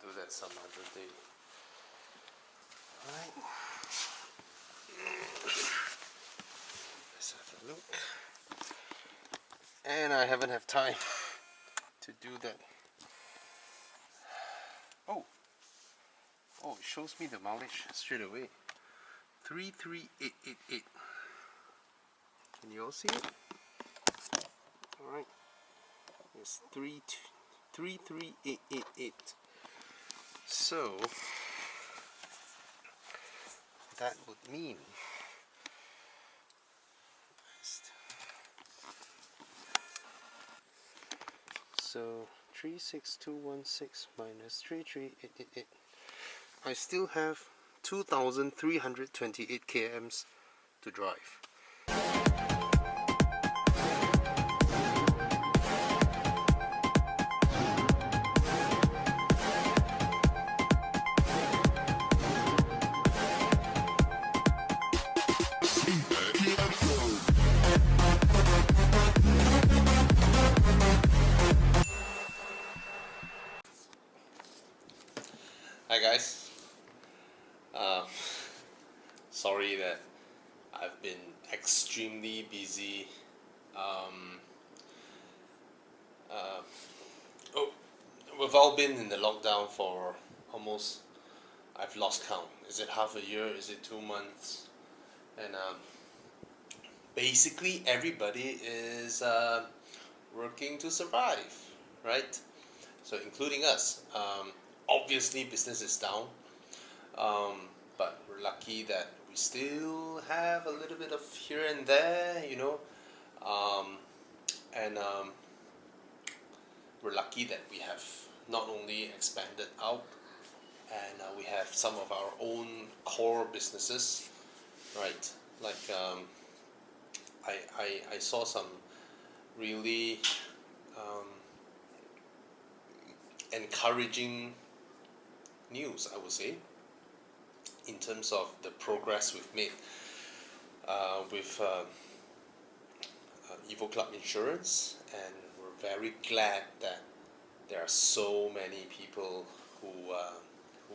do that some other day. Alright. Let's have a look. And I haven't had time to do that. Oh, it shows me the mileage straight away. 33888. Can you all see it? Alright. It's 33888. So that would mean so 36216 minus 33888. I still have 2,328 kms to drive. Hi guys, sorry that I've been extremely busy. We've all been in the lockdown for almost, I've lost count. Is it half a year? Is it 2 months? And basically everybody is working to survive, right? So including us. Obviously business is down, but we're lucky that we still have a little bit of here and there, you know, and we're lucky that we have not only expanded out, and we have some of our own core businesses, right? Like I saw some really encouraging news, I would say, in terms of the progress we've made with Evo Club Insurance, and we're very glad that there are so many people who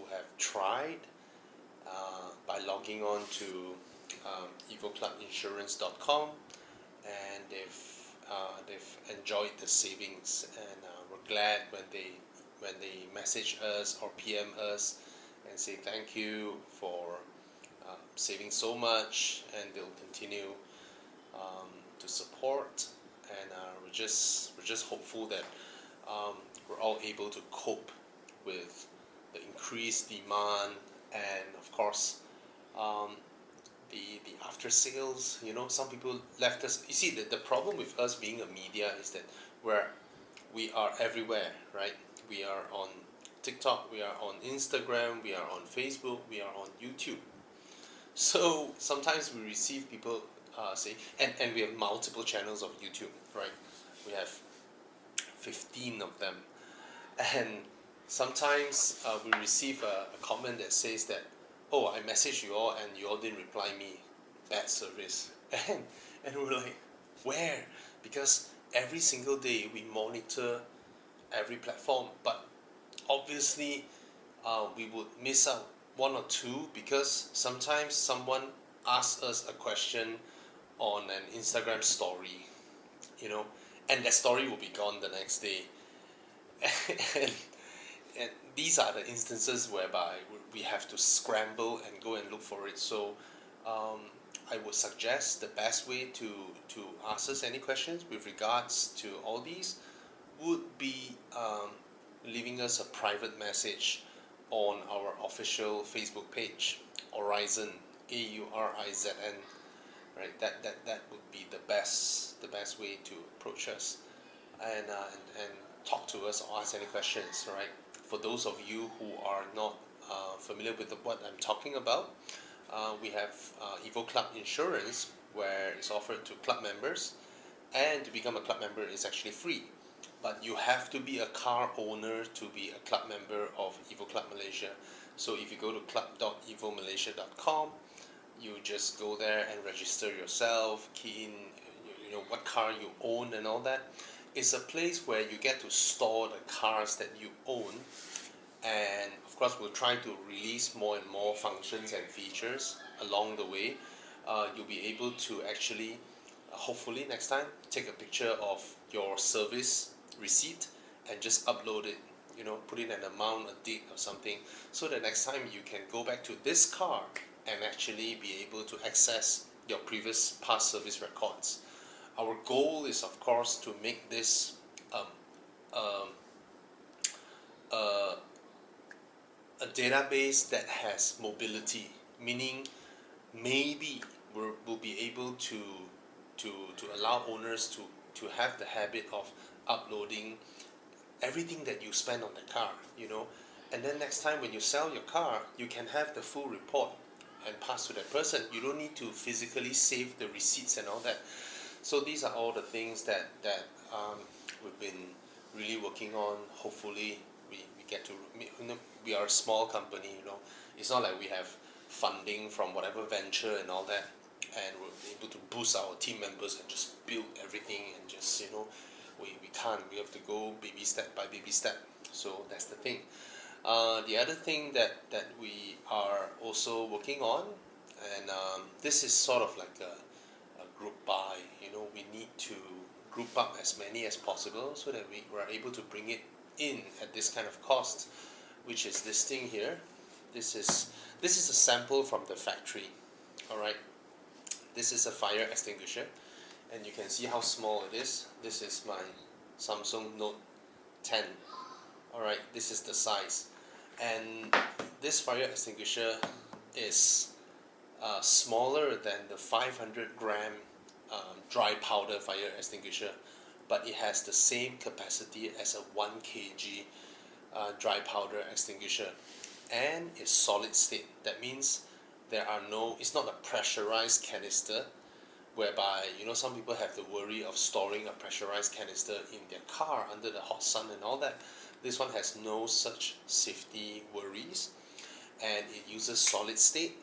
have tried by logging on to evoclubinsurance.com, and they've enjoyed the savings, and we're glad when they message us or PM us and say thank you for saving so much, and they'll continue to support, and we're just hopeful that we're all able to cope with the increased demand, and of course the after sales. You know, some people left us. You see, the problem with us being a media is that we are everywhere, right? We are on TikTok, we are on Instagram, we are on Facebook, we are on YouTube. So sometimes we receive people say, and we have multiple channels of YouTube, right? We have 15 of them, and sometimes we receive a comment that says that, oh, I messaged you all and you all didn't reply me, bad service. And we're like, where? Because every single day we monitor every platform, but obviously we would miss out one or two, because sometimes someone asks us a question on an Instagram story, you know, and that story will be gone the next day. and these are the instances whereby we have to scramble and go and look for it. So I would suggest the best way to ask us any questions with regards to all these would be leaving us a private message on our official Facebook page, Aurizn, AURIZN, right? That would be the best way to approach us, and talk to us or ask any questions, right? For those of you who are not familiar with what I'm talking about, we have Evo Club Insurance, where it's offered to club members, and to become a club member is actually free. But you have to be a car owner to be a club member of Evo Club Malaysia. So if you go to club.evomalaysia.com, you just go there and register yourself, key in you know what car you own and all that. It's a place where you get to store the cars that you own, and course, we'll try to release more and more functions and features along the way. You'll be able to actually, hopefully next time, take a picture of your service receipt and just upload it. Put in an amount, a date or something, so that next time you can go back to this car and actually be able to access your previous past service records. Our goal is, of course, to make this um, um, uh, a database that has mobility, meaning maybe we'll be able to allow owners to have the habit of uploading everything that you spend on the car. And then next time when you sell your car, you can have the full report and pass to that person. You don't need to physically save the receipts and all that. So these are all the things that we've been really working on. Hopefully we get to, we are a small company. It's not like we have funding from whatever venture and all that, and we're able to boost our team members and just build everything and just we can't. We have to go baby step by baby step. So that's the thing. The other thing that we are also working on, and this is sort of like a group buy. We need to group up as many as possible so that we are able to bring it in at this kind of cost, which is this thing here. This is a sample from the factory. All right. This is a fire extinguisher, and you can see how small it is. This is my Samsung Note 10. Alright, this is the size, and this fire extinguisher is smaller than the 500 gram dry powder fire extinguisher, but it has the same capacity as a 1 kg dry powder extinguisher, and is solid state. That means it's not a pressurized canister, whereby some people have the worry of storing a pressurized canister in their car under the hot sun and all that. This one has no such safety worries, and it uses solid state.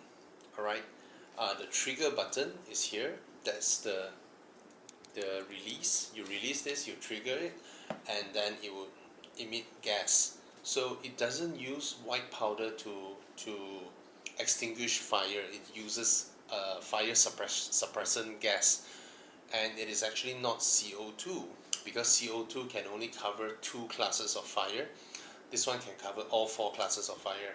Alright, the trigger button is here. That's the release. You release this, you trigger it, and then it will emit gas. So it doesn't use white powder to extinguish fire. It uses fire suppressant gas, and it is actually not CO2, because CO2 can only cover 2 classes of fire. This one can cover all 4 classes of fire.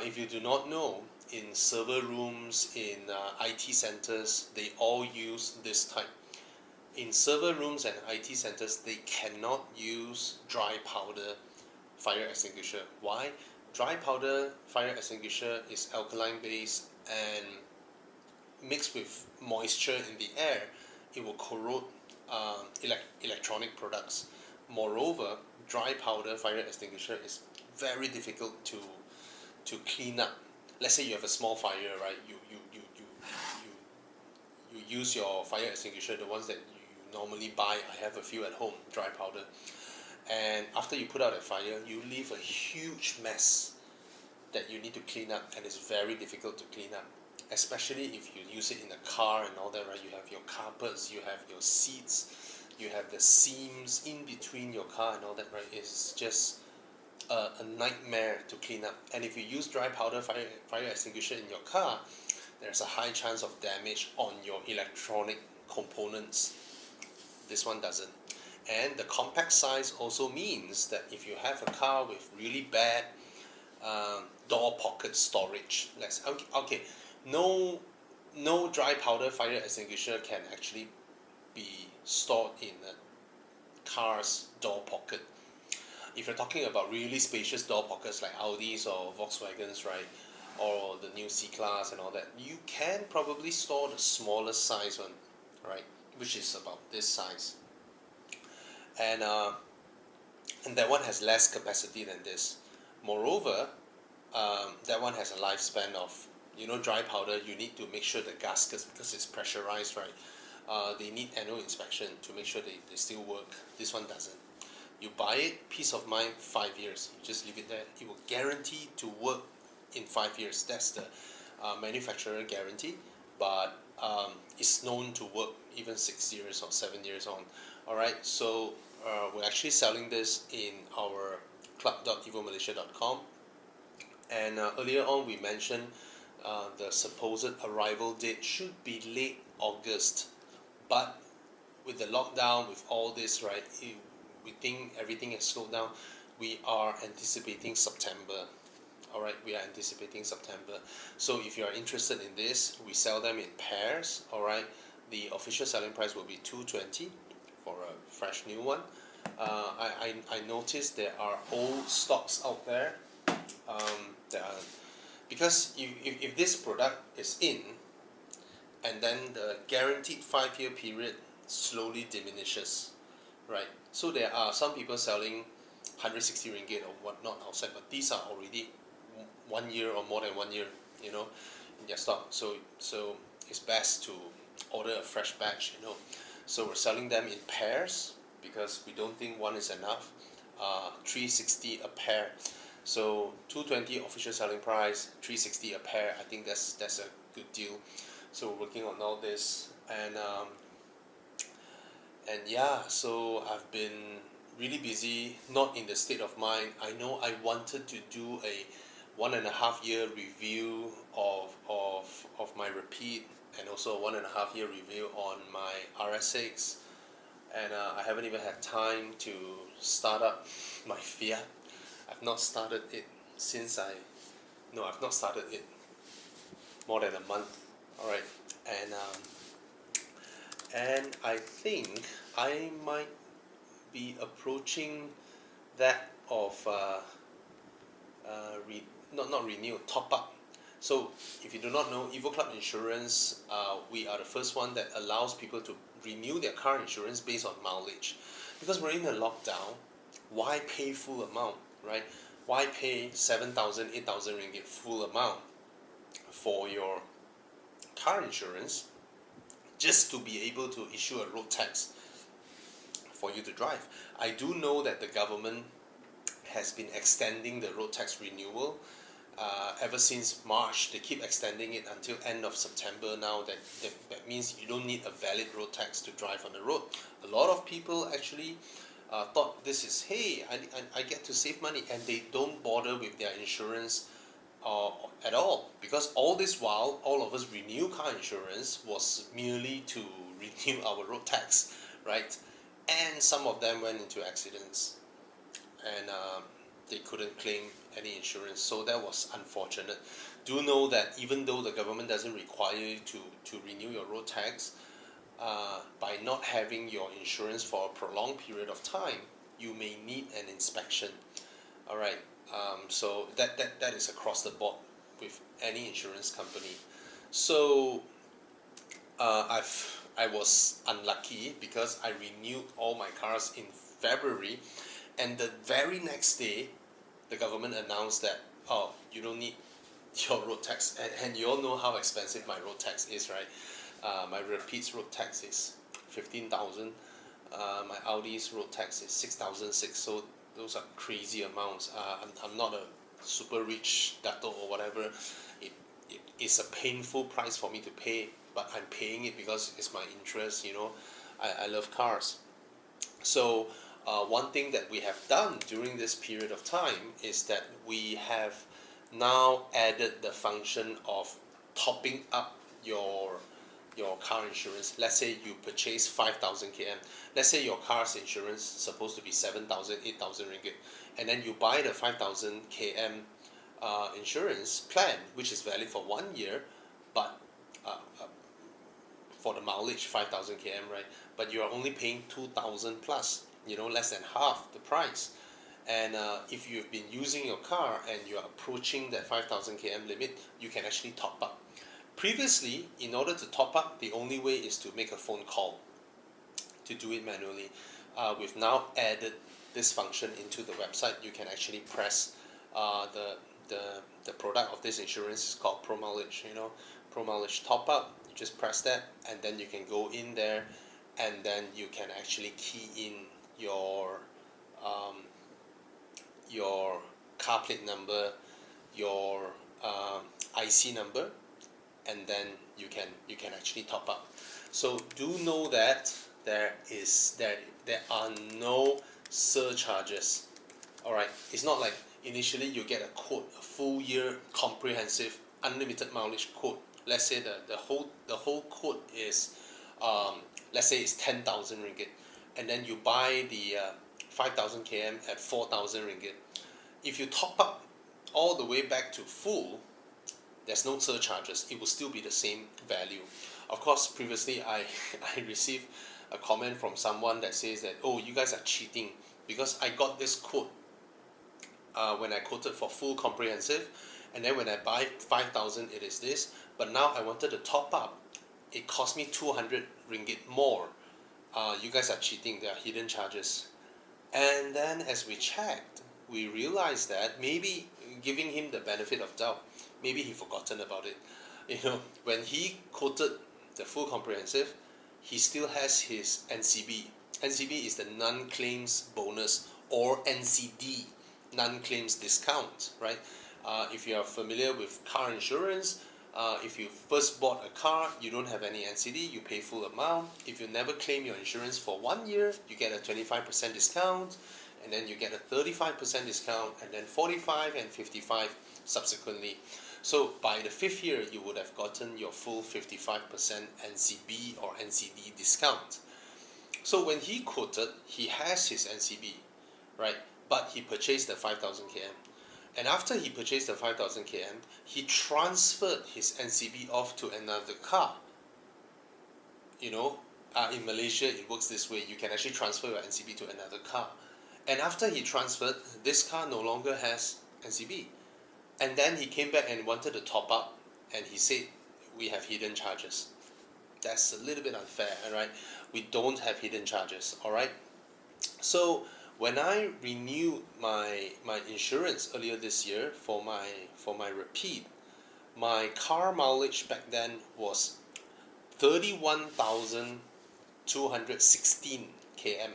If you do not know, in server rooms, in IT centers, they all use this type. In server rooms and IT centers, they cannot use dry powder fire extinguisher. Why? Dry powder fire extinguisher is alkaline based, and mixed with moisture in the air, it will corrode electronic products. Moreover, dry powder fire extinguisher is very difficult to clean up. Let's say you have a small fire, right? You use your fire extinguisher, the ones that you normally buy. I have a few at home, dry powder. And after you put out a fire, you leave a huge mess that you need to clean up, and it's very difficult to clean up, especially if you use it in a car and all that, right? You have your carpets, you have your seats, you have the seams in between your car and all that, right? It's just a nightmare to clean up. And if you use dry powder fire extinguisher in your car, there's a high chance of damage on your electronic components. This one doesn't. And the compact size also means that if you have a car with really bad door pocket storage, no dry powder fire extinguisher can actually be stored in a car's door pocket. If you're talking about really spacious door pockets like Audis or Volkswagens, right, or the new C-Class and all that, you can probably store the smaller size one, right, which is about this size. And that one has less capacity than this. Moreover, that one has a lifespan of, dry powder. You need to make sure the gaskets, because it's pressurized, right, they need annual inspection to make sure they still work. This one doesn't. You buy it, peace of mind, 5 years. You just leave it there. It will guarantee to work in 5 years. That's the manufacturer guarantee, but it's known to work even 6 years or 7 years on. Alright, so we're actually selling this in our club.evomalaysia.com. And earlier on we mentioned the supposed arrival date should be late August, but with the lockdown, with all this, right, we think everything has slowed down. We are anticipating September. All right, we are anticipating September. So if you are interested in this, we sell them in pairs. All right, the official selling price will be 220 for a fresh new one. I noticed there are old stocks out there. There are, because if this product is in, and then the guaranteed 5-year period slowly diminishes, right? So there are some people selling 160 ringgit or whatnot outside, but these are already 1 year or more than 1 year, you know, in their stock. So it's best to order a fresh batch, you know. So we're selling them in pairs because we don't think one is enough. 360 a pair. So 220 official selling price, 360 a pair. I think that's a good deal. So we're working on all this, and yeah, so I've been really busy, not in the state of mind. I know I wanted to do a 1.5 year review of my repeat, and also a 1.5 year review on my RS6, and I haven't even had time to start up my Fiat. I've not started it since I've not started it more than a month. All right, and I think I might be approaching that of not renew, top up. So if you do not know, Evo Club Insurance, we are the first one that allows people to renew their car insurance based on mileage. Because we're in a lockdown, why pay full amount, right? Why pay 7,000, 8,000 ringgit full amount for your car insurance just to be able to issue a road tax for you to drive? I do know that the government has been extending the road tax renewal ever since March. They keep extending it until end of September now. That means you don't need a valid road tax to drive on the road. A lot of people actually thought this is, hey, I get to save money, and they don't bother with their insurance at all, because all this while all of us renew car insurance was merely to renew our road tax, right? And some of them went into accidents, and they couldn't claim any insurance, so that was unfortunate. Do know that even though the government doesn't require you to renew your road tax, by not having your insurance for a prolonged period of time, you may need an inspection. All right, so that is across the board with any insurance company. So I was unlucky because I renewed all my cars in February, and the very next day, the government announced that, oh, you don't need your road tax, and you all know how expensive my road tax is, right? My Repeat's road tax is 15,000. My Audi's road tax is 6,006. So those are crazy amounts. I'm not a super rich dato or whatever. It is a painful price for me to pay, but I'm paying it because it's my interest. You know, I love cars. So one thing that we have done during this period of time is that we have now added the function of topping up your car insurance. Let's say you purchase 5,000 km. Let's say your car's insurance is supposed to be 7,000, 8,000 ringgit, and then you buy the 5,000 km insurance plan, which is valid for 1 year, but uh, uh, for the mileage 5,000 km, right? But you are only paying 2,000 plus, you know, less than half the price. And if you've been using your car and you are approaching that 5,000 km limit, you can actually top up. Previously, in order to top up, the only way is to make a phone call to do it manually. We've now added this function into the website. You can actually press the product of this insurance is called Pro Mileage, you know, Pro Mileage Top Up. You just press that, and then you can go in there, and then you can actually key in um, your car plate number, your IC number, and then you can actually top up. So do know that there are no surcharges. All right, it's not like initially you get a quote, a full year comprehensive unlimited mileage quote. Let's say the whole quote is let's say it's 10,000 ringgit, and then you buy the 5,000 km at 4,000 ringgit. If you top up all the way back to full, there's no surcharges. It will still be the same value. Of course, previously I received a comment from someone that says that, oh, you guys are cheating because I got this quote when I quoted for full comprehensive, and then when I buy 5,000 it is this, but now I wanted to top up, it cost me 200 ringgit more. You guys are cheating, there are hidden charges. And then as we checked, we realized that maybe, giving him the benefit of doubt, maybe he forgotten about it. When he quoted the full comprehensive, he still has his NCB. NCB is the non-claims bonus, or NCD, non-claims discount, right? If you are familiar with car insurance, if you first bought a car, you don't have any NCD, you pay full amount. If you never claim your insurance for 1 year, you get a 25% discount, and then you get a 35% discount, and then 45 and 55 subsequently. So by the 5th year, you would have gotten your full 55% NCB or NCD discount. So when he quoted, he has his NCB, right? But he purchased the 5,000 km. And after he purchased the 5,000 km, he transferred his NCB off to another car. In Malaysia, it works this way. You can actually transfer your NCB to another car. And after he transferred, this car no longer has NCB. And then he came back and wanted to top up, and he said, we have hidden charges. That's a little bit unfair, right? We don't have hidden charges, all right? So when I renewed my insurance earlier this year for my repeat, my car mileage back then was 31,216 km.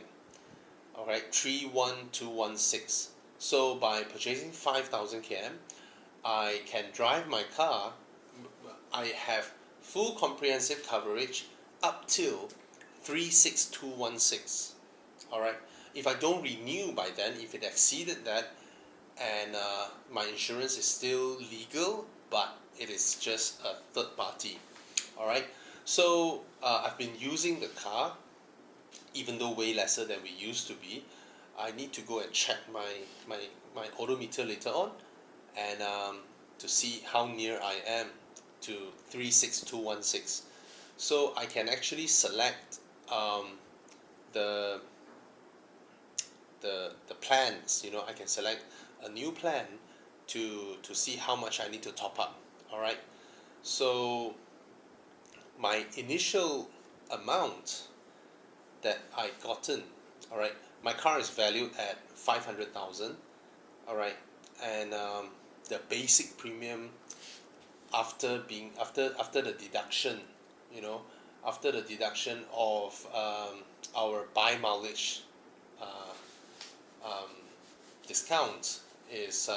All right, 31216. So by purchasing 5,000 km, I can drive my car. I have full comprehensive coverage up till 36216. All right. If I don't renew by then, if it exceeded that, and my insurance is still legal, but it is just a third party. All right. So I've been using the car, even though way lesser than we used to be. I need to go and check my odometer later on, and to see how near I am to 36216. So I can actually select the plans. I can select a new plan to see how much I need to top up. All right. So my initial amount that I gotten, all right, my car is valued at 500,000. All right. And the basic premium, after the deduction, after the deduction of our buy mileage discount, is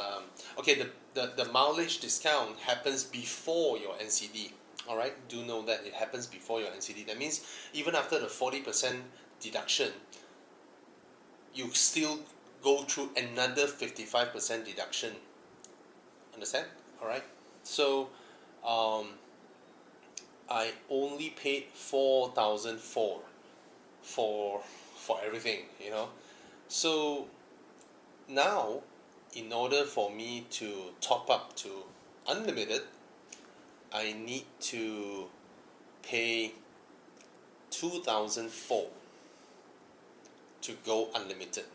okay. The mileage discount happens before your NCD. All right, do know that it happens before your NCD. That means even after the 40% deduction, you still go through another 55% deduction. Understand? All right. So I only paid 4,004 for everything. So now, in order for me to top up to unlimited, I need to pay 2,004 to go unlimited.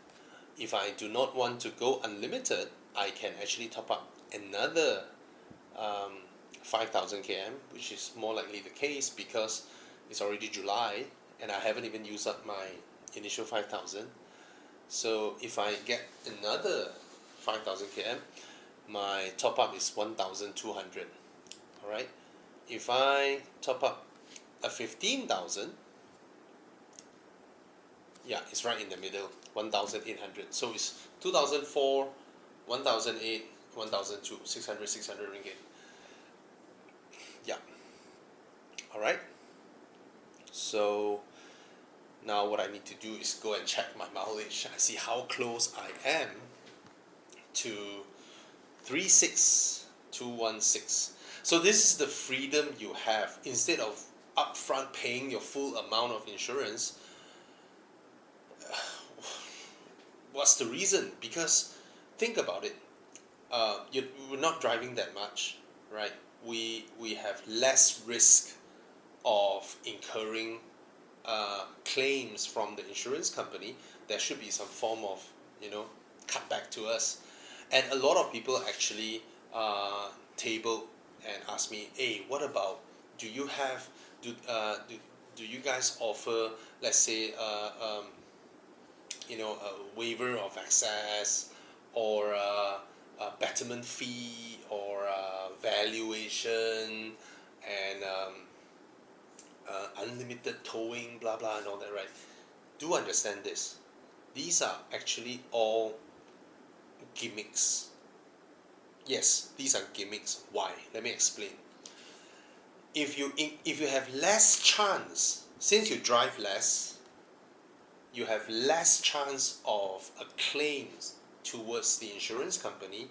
If I do not want to go unlimited, I can actually top up another 5,000 km, which is more likely the case because it's already July and I haven't even used up my initial 5,000. So if I get another 5,000 km, my top up is 1,200. All right. If I top up a 15,000, yeah, it's right in the middle, 1,800. So it's 2,004, 1,008, 1,002, 600 ringgit. Yeah. All right. So now what I need to do is go and check my mileage. I see how close I am to 36216. So this is the freedom you have. Instead of upfront paying your full amount of insurance, what's the reason? Because think about it. We're not driving that much, right? We have less risk of incurring claims from the insurance company. There should be some form of, cut back to us. And a lot of people actually table and ask me, hey, what about, do you have, do you guys offer, let's say, a waiver of access, or a betterment fee, or a valuation, and unlimited towing, blah blah, and all that, right? Do understand this. These are actually all gimmicks. Yes, these are gimmicks. Why? Let me explain. If you have less chance, since you drive less, you have less chance of a claim towards the insurance company.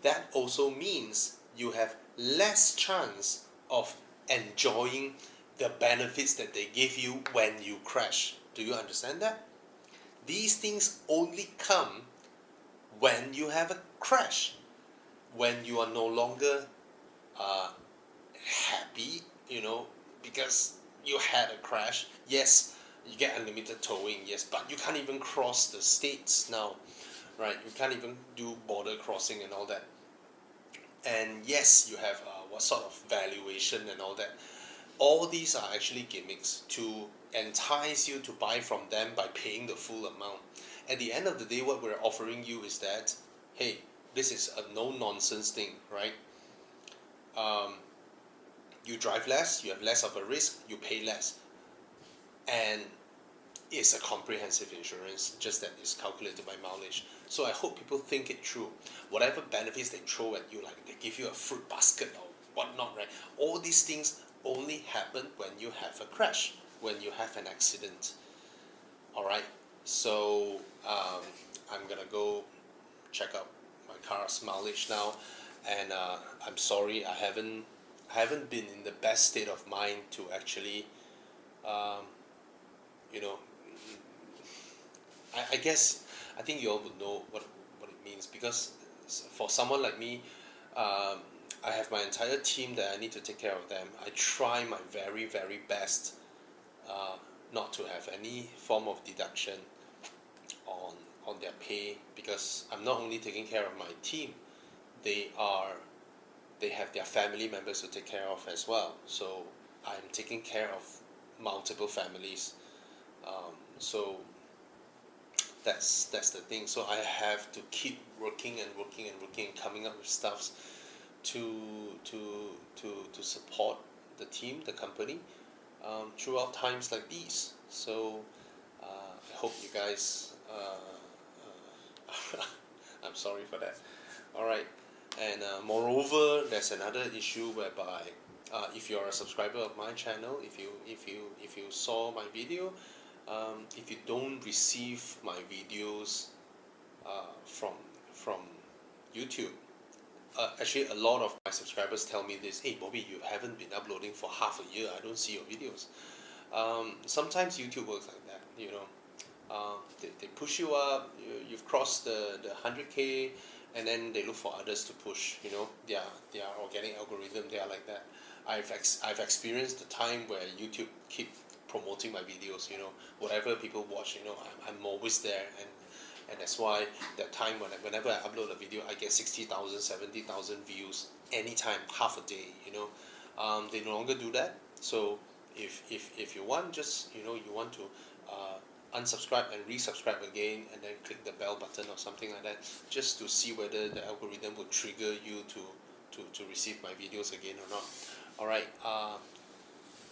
That also means you have less chance of enjoying the benefits that they give you when you crash. Do you understand that? These things only come when you have a crash, when you are no longer happy, because you had a crash. Yes, you get unlimited towing, yes, but you can't even cross the states now, right? You can't even do border crossing and all that. And yes, you have what sort of valuation and all that. All these are actually gimmicks to entice you to buy from them by paying the full amount. At the end of the day, what we're offering you is that, hey, this is a no-nonsense thing, right? You drive less, you have less of a risk, you pay less. And it's a comprehensive insurance, just that it's calculated by mileage. So I hope people think it through. Whatever benefits they throw at you, like they give you a fruit basket or whatnot, right? All these things only happen when you have a crash, when you have an accident. Alright, so I'm gonna go check out my car's mileage now, and I'm sorry I haven't been in the best state of mind to actually um, you know I guess I think you all would know what it means, because for someone like me, I have my entire team that I need to take care of them. I try my very, very best not to have any form of deduction on on their pay, because I'm not only taking care of my team, they are they have their family members to take care of as well. So I'm taking care of multiple families. So that's the thing. So I have to keep working and working and working and coming up with stuffs to to to support the team, the company, throughout times like these. So I hope you guys. I'm sorry for that. All right, and moreover, there's another issue whereby if you're a subscriber of my channel, if you saw my video, if you don't receive my videos from YouTube. Actually, a lot of my subscribers tell me this. Hey, Bobby, you haven't been uploading for half a year. I don't see your videos. Sometimes YouTube works like that. They push you up. You've crossed the 100K, and then they look for others to push. Their organic algorithm. They are like that. I've experienced the time where YouTube keep promoting my videos. Whatever people watch. I'm always there, and that's why that time whenever I upload a video, I get 60,000, 70,000 views anytime, half a day. They no longer do that. So if you want, just you want to unsubscribe and resubscribe again, and then click the bell button or something like that, just to see whether the algorithm will trigger you to receive my videos again or not. All right.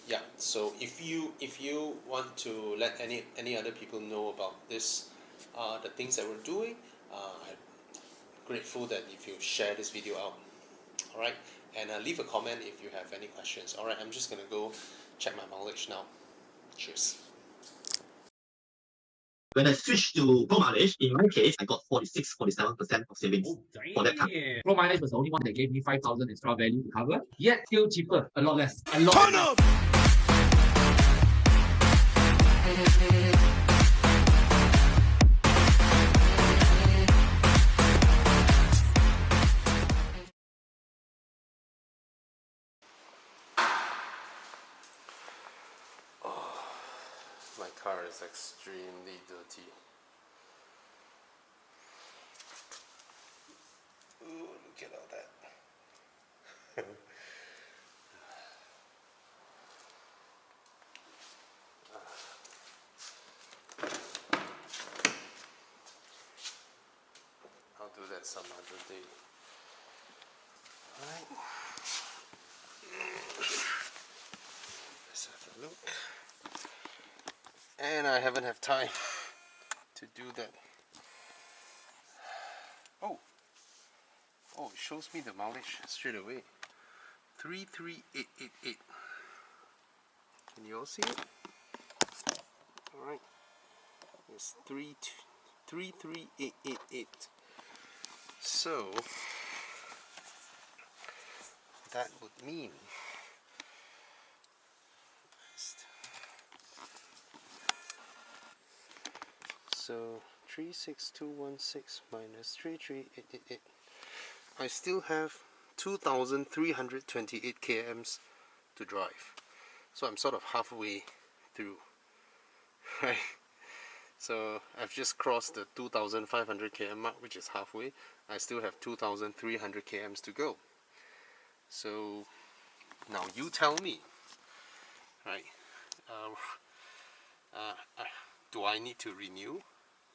Yeah. So if you want to let any other people know about this, the things that we're doing, I'm grateful that if you share this video out. All right. And leave a comment if you have any questions. All right. I'm just gonna go check my mileage now. Cheers. When I switched to Pro mileage, in my case, I got 46-47% of savings for that car. Pro mileage was the only one that gave me 5,000 extra value to cover, yet still cheaper, a lot less. A lot Turn less. up! My car is extremely dirty. Ooh, look at all that. I'll do that some other day. Alright. Let's have a look. And I haven't had time to do that. Oh, it shows me the mileage straight away. 33888. Can you all see it? Alright. It's 33888. So that would mean so 36216 minus 33888. I still have 2,328 kms to drive. So I'm sort of halfway through. Right? So I've just crossed the 2,500 km mark, which is halfway. I still have 2,300 kms to go. So now you tell me, right? Do I need to renew?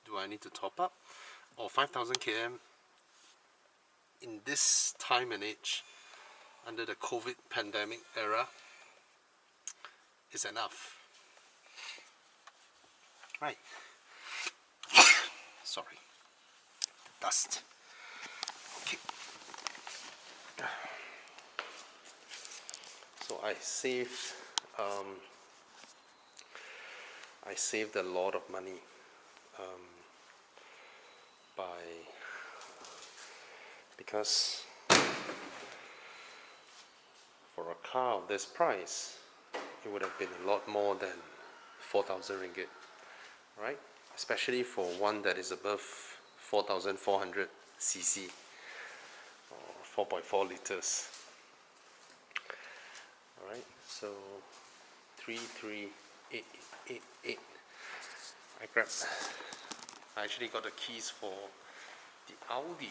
Do I need to top up? Or 5,000 km in this time and age, under the COVID pandemic era, is enough? Right. Sorry. Dust. Okay. So I saved a lot of money because for a car of this price, it would have been a lot more than 4,000 ringgit, right? Especially for one that is above 4,400 cc or 4.4 liters. Alright, so 33888. I actually got the keys for the Audi.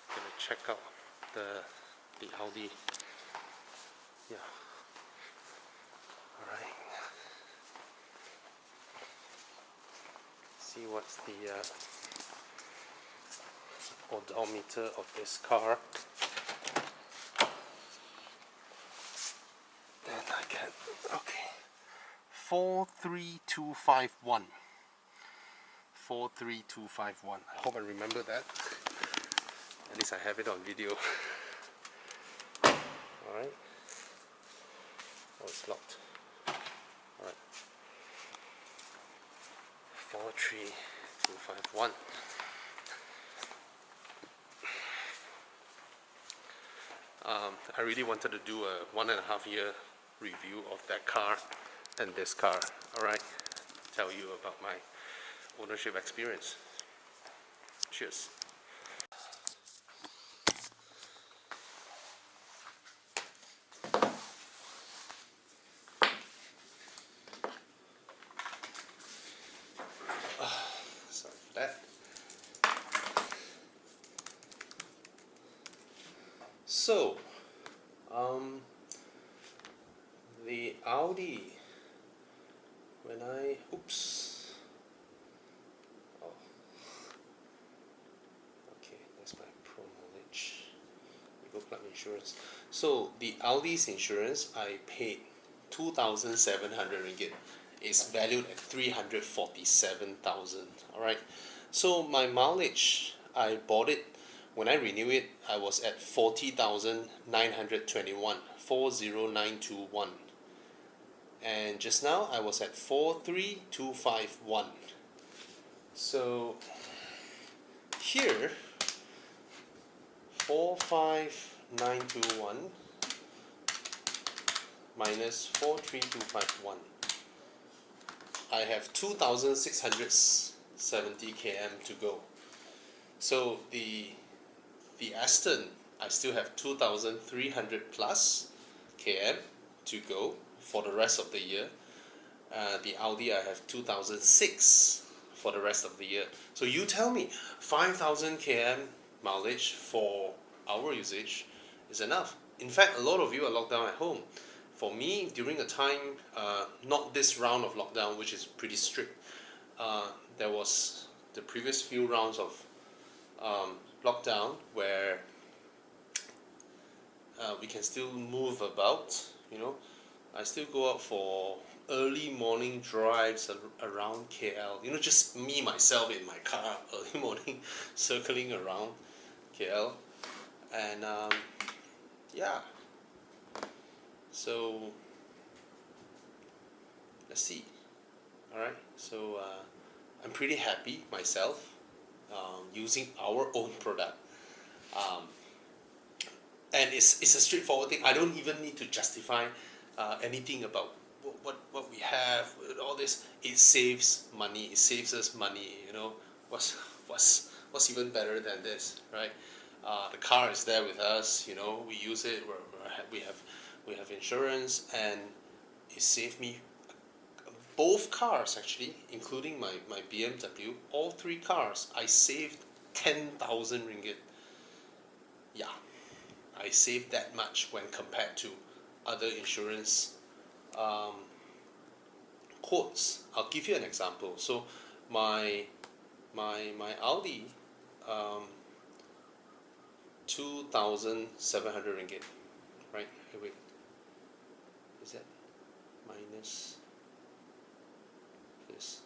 I'm gonna check out the Audi. Yeah. Alright. See what's the odometer of this car. Then I get, okay, 43251. 43251. I hope I remember that. At least I have it on video. Alright. Oh, it's locked. Alright. 43251. I really wanted to do a 1.5 year review of that car and this car. Alright. Tell you about my ownership experience. Cheers. Sorry for that. So, the Audi, when I, oops, oh, okay, that's my Pro knowledge, Evo Club Insurance. So, the Audi's insurance, I paid 2,700 ringgit. It's valued at 347,000, alright. So, my mileage, I bought it, when I renew it, I was at 40,921, 40921. and just now I was at 43251. So here 45921 minus 43251. I have 2670 km to go. So the Aston, I still have 2300 plus km to go for the rest of the year. The Audi, I have 2006 for the rest of the year. So you tell me, 5000 km mileage for our usage is enough. In fact, a lot of you are locked down at home. For me, during the time, not this round of lockdown, which is pretty strict, there was the previous few rounds of lockdown where we can still move about, you know. I still go out for early morning drives around KL, you know, just me myself in my car, early morning circling around KL. And yeah, so let's see. Alright, so I'm pretty happy myself using our own product. And it's a straightforward thing. I don't even need to justify anything about what we have, all this. It saves money. It saves us money. You know, what's even better than this, right? The car is there with us. You know, we use it. We have insurance, and it saved me both cars actually, including my BMW. All three cars, I saved 10,000 ringgit. Yeah. I saved that much when compared to other insurance quotes. I'll give you an example. So my Audi, 2,700 ringgit, right? Wait, is that minus this?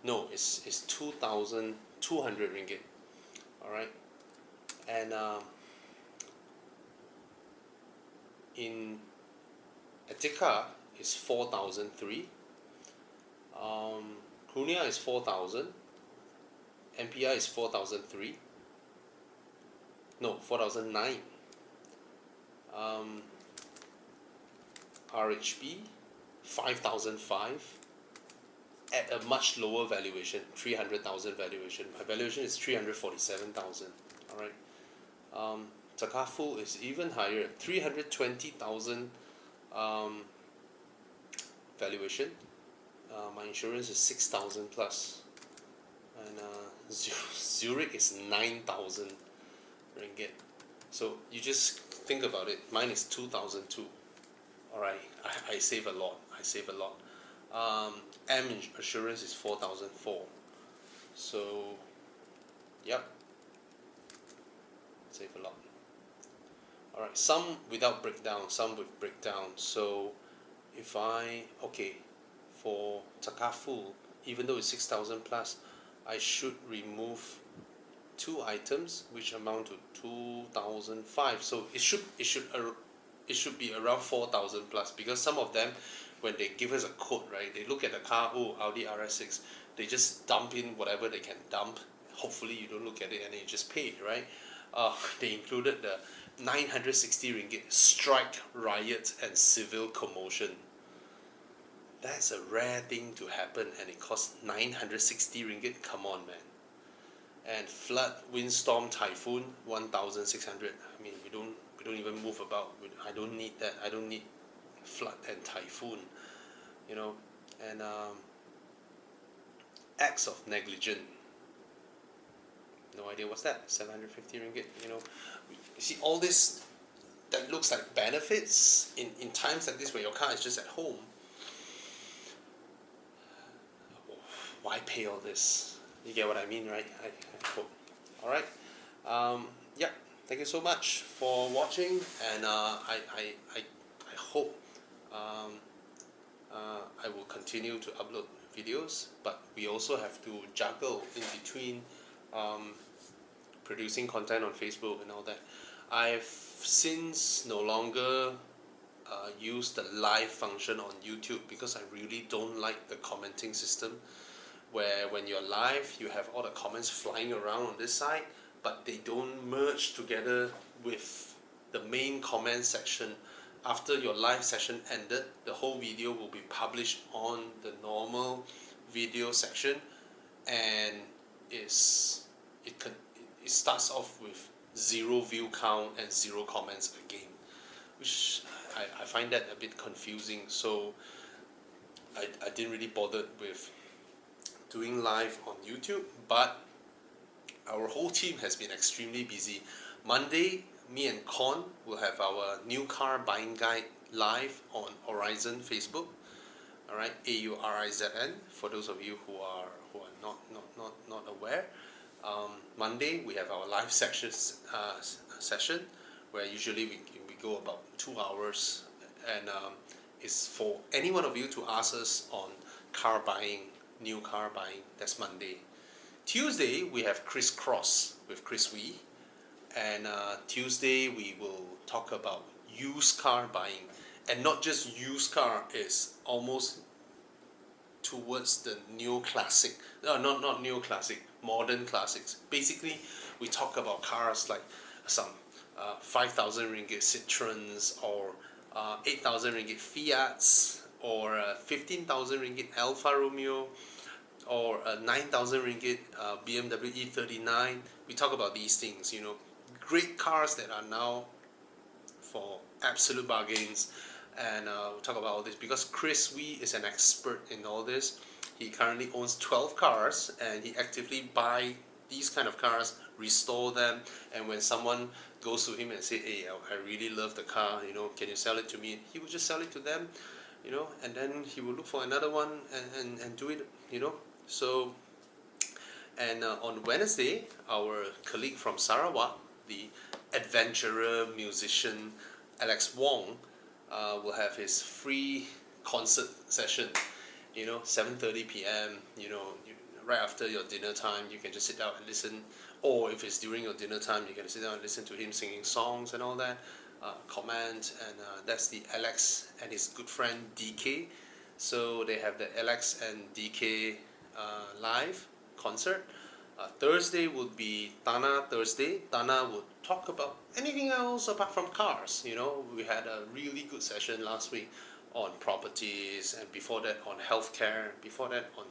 No, it's 2,200 ringgit. All right. And in Etika is 4,003. Krunia is 4,000. MPI is 4,003. No, 4,009. RHB 5,005 at a much lower valuation, 300,000 valuation. My valuation is 347,000. All right. Takaful is even higher, 320,000 valuation. My insurance is 6,000 plus, and Zurich is 9,000 ringgit. So you just think about it. Mine is 2,002. All right, I save a lot. I save a lot. M insurance is 4,004. So, yep, save a lot. Alright, some without breakdown, some with breakdown. So if for Takaful, even though it's 6,000 plus, I should remove two items which amount to 2,005. So it should be around 4,000 plus, because some of them, when they give us a quote, right, they look at the car, oh, Audi RS6, they just dump in whatever they can dump. Hopefully you don't look at it and then you just pay, right? They included the 960 ringgit strike, riot and civil commotion. That's a rare thing to happen, and it costs 960 ringgit. Come on, man. And flood, windstorm, typhoon, 1,600. I mean, we don't even move about. I don't need that. I don't need flood and typhoon, you know. And acts of negligence. No idea what's that. 750 ringgit. You know, you see all this that looks like benefits in times like this where your car is just at home. Why pay all this? You get what I mean, right? I hope. All right. Yeah. Thank you so much for watching, and I hope I will continue to upload videos, but we also have to juggle in between producing content on Facebook and all that. I've since no longer use the live function on YouTube, because I really don't like the commenting system, where when you're live you have all the comments flying around on this side, but they don't merge together with the main comment section. After your live session ended, the whole video will be published on the normal video section, and it's it starts off with 0 view count and 0 comments again, which I find that a bit confusing. So I didn't really bother with doing live on YouTube, but our whole team has been extremely busy. Monday, me and Con will have our new car buying guide live on Horizon Facebook. All right, AURIZN, for those of you who are not aware. Monday we have our live session, where usually we go about 2 hours, and it's for any one of you to ask us on car buying, new car buying. That's Monday. Tuesday we have Crisscross with Chris Wee, and Tuesday we will talk about used car buying, and not just used car, is almost towards the neoclassic, not neoclassic, modern classics. Basically, we talk about cars like some 5,000 ringgit Citroens, or 8,000 ringgit Fiats, or 15,000 ringgit Alfa Romeo, or 9,000 ringgit BMW E39. We talk about these things, great cars that are now for absolute bargains. And we'll talk about all this because Chris Wee is an expert in all this. He currently owns 12 cars, and he actively buy these kind of cars, restore them, and when someone goes to him and say, hey, I really love the car, can you sell it to me? He will just sell it to them, and then he will look for another one and do it, So, and on Wednesday, our colleague from Sarawak, the adventurer musician Alex Wong, will have his free concert session, 7:30 p.m. Right after your dinner time, you can just sit down and listen, or if it's during your dinner time, you can sit down and listen to him singing songs and all that, comment, and that's the Alex and his good friend DK. So they have the Alex and DK live concert. Thursday would be Tana Thursday. Tana would talk about anything else apart from cars. We had a really good session last week on properties, and before that on healthcare, before that on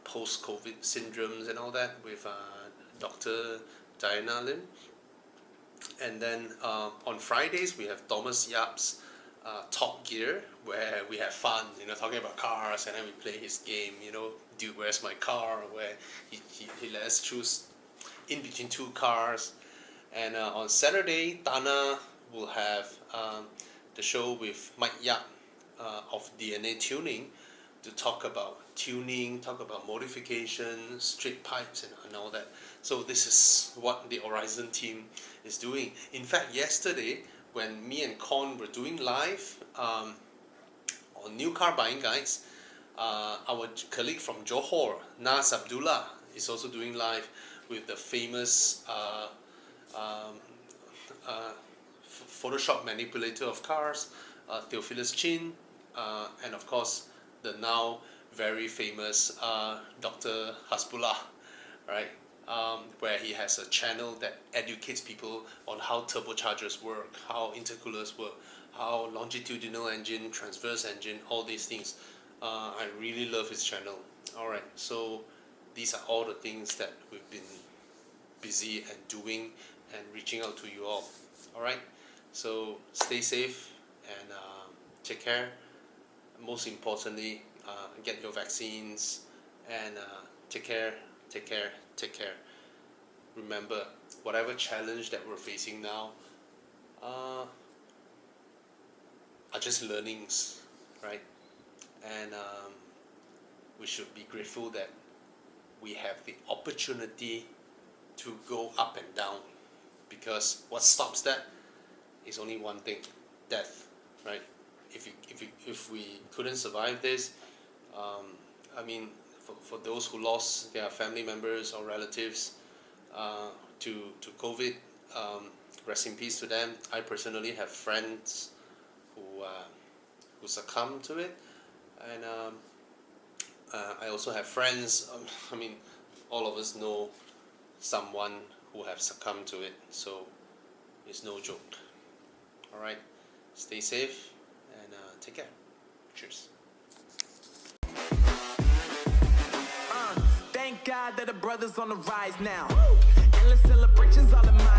post-COVID syndromes and all that with Dr. Diana Lim. And then on Fridays we have Thomas Yap's Top Gear, where we have fun, talking about cars, and then we play his game, dude, where's my car, where he let us choose in between 2 cars. And on Saturday, Tana will have the show with Mike Yap of DNA Tuning, to talk about tuning, talk about modification, straight pipes, and all that. So this is what the Horizon team is doing. In fact, yesterday, when me and Con were doing live on new car buying guides, our colleague from Johor, Nas Abdullah, is also doing live with the famous Photoshop manipulator of cars, Theophilus Chin, and of course the now very famous Dr. Hasbullah, right? Where he has a channel that educates people on how turbochargers work, how intercoolers work, how longitudinal engine, transverse engine, all these things. I really love his channel. Alright, so these are all the things that we've been busy and doing and reaching out to you all. Alright, so stay safe and take care. Most importantly, get your vaccines, and take care. Remember, whatever challenge that we're facing now are just learnings, right? And we should be grateful that we have the opportunity to go up and down, because what stops that is only one thing: death, right? If we couldn't survive this, for those who lost their family members or relatives to COVID, rest in peace to them. I personally have friends who succumb to it, and I also have friends. I mean, all of us know someone who have succumbed to it, so it's no joke. All right, stay safe and take care. Cheers. Thank God that the brothers on the rise now. Endless celebrations all in my